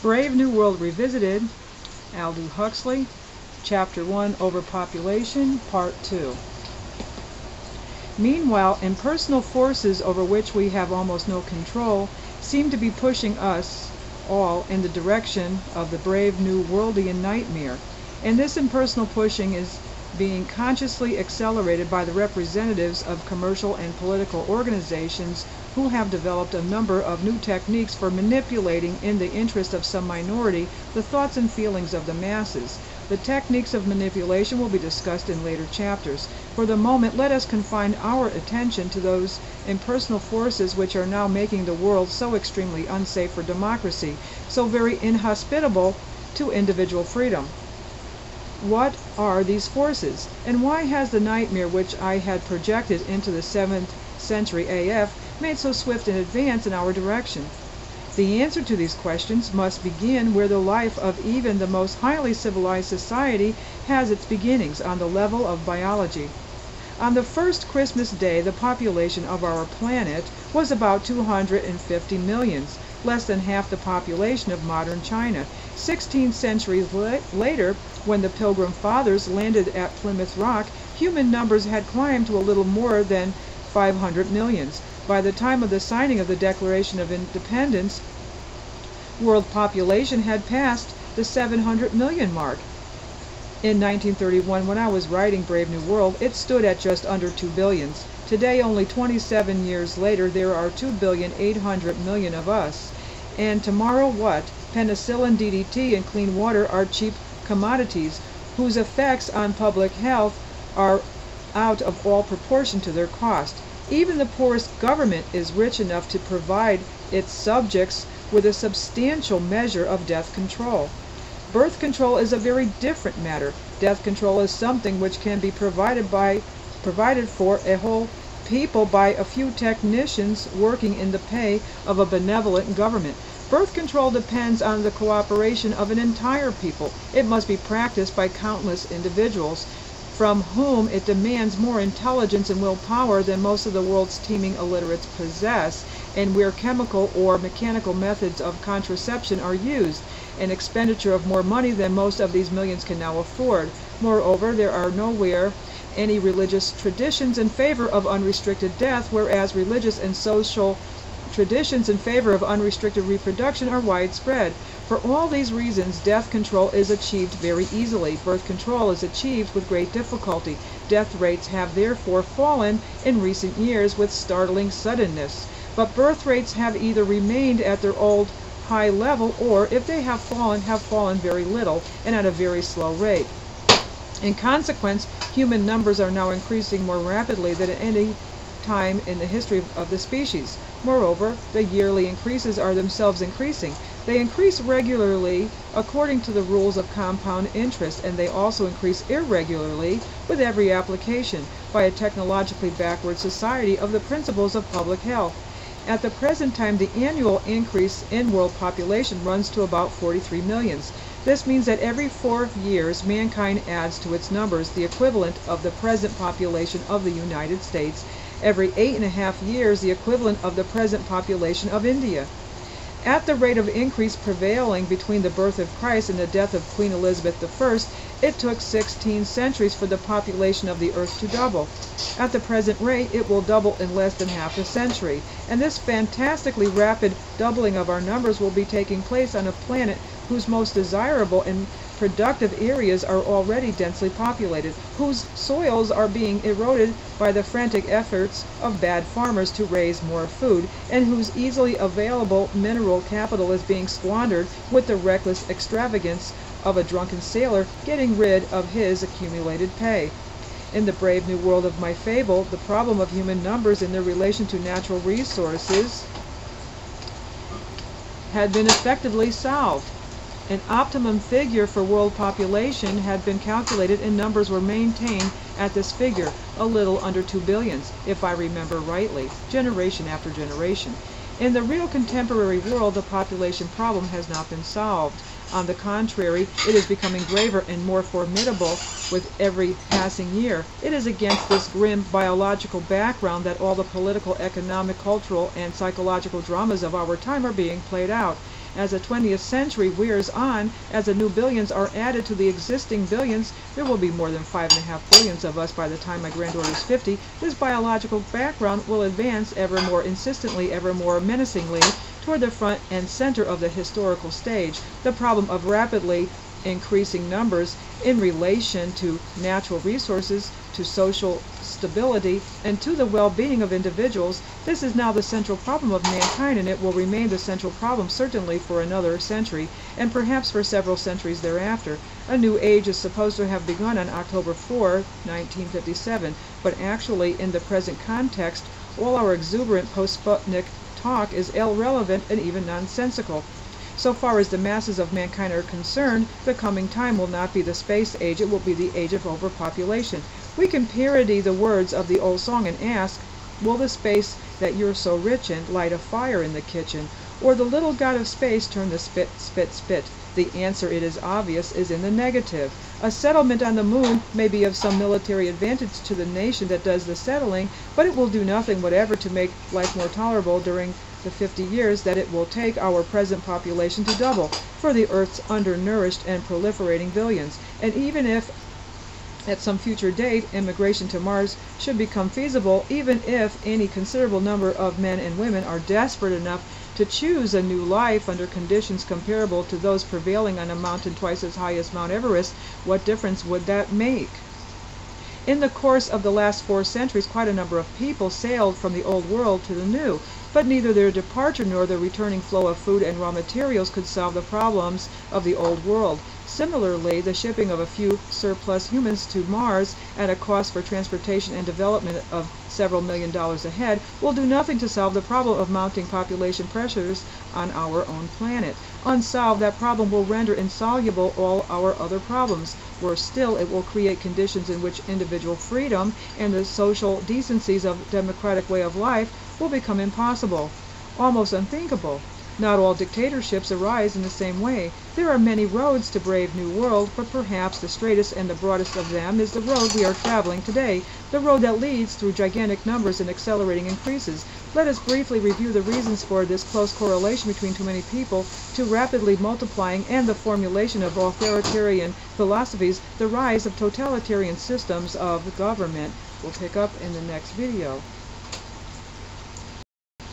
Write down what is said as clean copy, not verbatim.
Brave New World Revisited, Aldous Huxley, Chapter 1, Overpopulation, Part 2. Meanwhile, impersonal forces over which we have almost no control seem to be pushing us all in the direction of the brave new worldian nightmare, and this impersonal pushing is being consciously accelerated by the representatives of commercial and political organizations who have developed a number of new techniques for manipulating in the interest of some minority the thoughts and feelings of the masses. The techniques of manipulation will be discussed in later chapters. For the moment, let us confine our attention to those impersonal forces which are now making the world so extremely unsafe for democracy, so very inhospitable to individual freedom. What are these forces, and why has the nightmare which I had projected into the 7th century AF made so swift an advance in our direction? The answer to these questions must begin where the life of even the most highly civilized society has its beginnings, on the level of biology. On the first Christmas Day, the population of our planet was about 250 millions, less than half the population of modern China. 16 centuries later, when the Pilgrim Fathers landed at Plymouth Rock, human numbers had climbed to a little more than 500 millions. By the time of the signing of the Declaration of Independence, world population had passed the 700 million mark. In 1931, when I was writing Brave New World, it stood at just under 2 billions. Today, only 27 years later, there are 2,800,000,000 of us. And tomorrow what? Penicillin, DDT, and clean water are cheap commodities whose effects on public health are out of all proportion to their cost. Even the poorest government is rich enough to provide its subjects with a substantial measure of death control. Birth control is a very different matter. Death control is something which can be provided for a whole people by a few technicians working in the pay of a benevolent government. Birth control depends on the cooperation of an entire people. It must be practiced by countless individuals, from whom it demands more intelligence and willpower than most of the world's teeming illiterates possess, and where chemical or mechanical methods of contraception are used, an expenditure of more money than most of these millions can now afford. Moreover, there are nowhere any religious traditions in favor of unrestricted death, whereas religious and social traditions in favor of unrestricted reproduction are widespread. For all these reasons, death control is achieved very easily. Birth control is achieved with great difficulty. Death rates have therefore fallen in recent years with startling suddenness. But birth rates have either remained at their old high level, or if they have fallen very little and at a very slow rate. In consequence, human numbers are now increasing more rapidly than at any time in the history of the species. Moreover, the yearly increases are themselves increasing. They increase regularly according to the rules of compound interest, and they also increase irregularly with every application by a technologically backward society of the principles of public health. At the present time, the annual increase in world population runs to about 43 millions. This means that every 4 years, mankind adds to its numbers the equivalent of the present population of the United States. Every 8.5 years, the equivalent of the present population of India. At the rate of increase prevailing between the birth of Christ and the death of Queen Elizabeth I, it took 16 centuries for the population of the earth to double. At the present rate, it will double in less than half a century. And this fantastically rapid doubling of our numbers will be taking place on a planet whose most desirable and productive areas are already densely populated, whose soils are being eroded by the frantic efforts of bad farmers to raise more food, and whose easily available mineral capital is being squandered with the reckless extravagance of a drunken sailor getting rid of his accumulated pay. In the brave new world of my fable, the problem of human numbers in their relation to natural resources had been effectively solved. An optimum figure for world population had been calculated, and numbers were maintained at this figure, a little under 2 billions, if I remember rightly, generation after generation. In the real contemporary world, the population problem has not been solved. On the contrary, it is becoming graver and more formidable with every passing year. It is against this grim biological background that all the political, economic, cultural, and psychological dramas of our time are being played out. As the 20th century wears on, as the new billions are added to the existing billions, there will be more than 5.5 billions of us by the time my granddaughter is 50. This biological background will advance ever more insistently, ever more menacingly, toward the front and center of the historical stage. The problem of rapidly increasing numbers in relation to natural resources, to social stability, and to the well-being of individuals. This is now the central problem of mankind, and it will remain the central problem certainly for another century, and perhaps for several centuries thereafter. A new age is supposed to have begun on October 4, 1957, but actually in the present context, all our exuberant post-Sputnik talk is irrelevant and even nonsensical. So far as the masses of mankind are concerned, the coming time will not be the space age, it will be the age of overpopulation. We can parody the words of the old song and ask, will the space that you're so rich in light a fire in the kitchen? Or the little god of space turn the spit, spit, spit? The answer, it is obvious, is in the negative. A settlement on the moon may be of some military advantage to the nation that does the settling, but it will do nothing whatever to make life more tolerable during the 50 years that it will take our present population to double for the Earth's undernourished and proliferating billions. And even if at some future date immigration to Mars should become feasible, even if any considerable number of men and women are desperate enough to choose a new life under conditions comparable to those prevailing on a mountain twice as high as Mount Everest, what difference would that make? In the course of the last 4 centuries, quite a number of people sailed from the old world to the new, but neither their departure nor the returning flow of food and raw materials could solve the problems of the old world. Similarly, the shipping of a few surplus humans to Mars at a cost for transportation and development of several $million a head will do nothing to solve the problem of mounting population pressures on our own planet. Unsolved, that problem will render insoluble all our other problems. Worse still, it will create conditions in which individual freedom and the social decencies of democratic way of life will become impossible, almost unthinkable. Not all dictatorships arise in the same way. There are many roads to brave new world, but perhaps the straightest and the broadest of them is the road we are traveling today, the road that leads through gigantic numbers and accelerating increases. Let us briefly review the reasons for this close correlation between too many people, too rapidly multiplying, and the formulation of authoritarian philosophies, the rise of totalitarian systems of government. We'll pick up in the next video.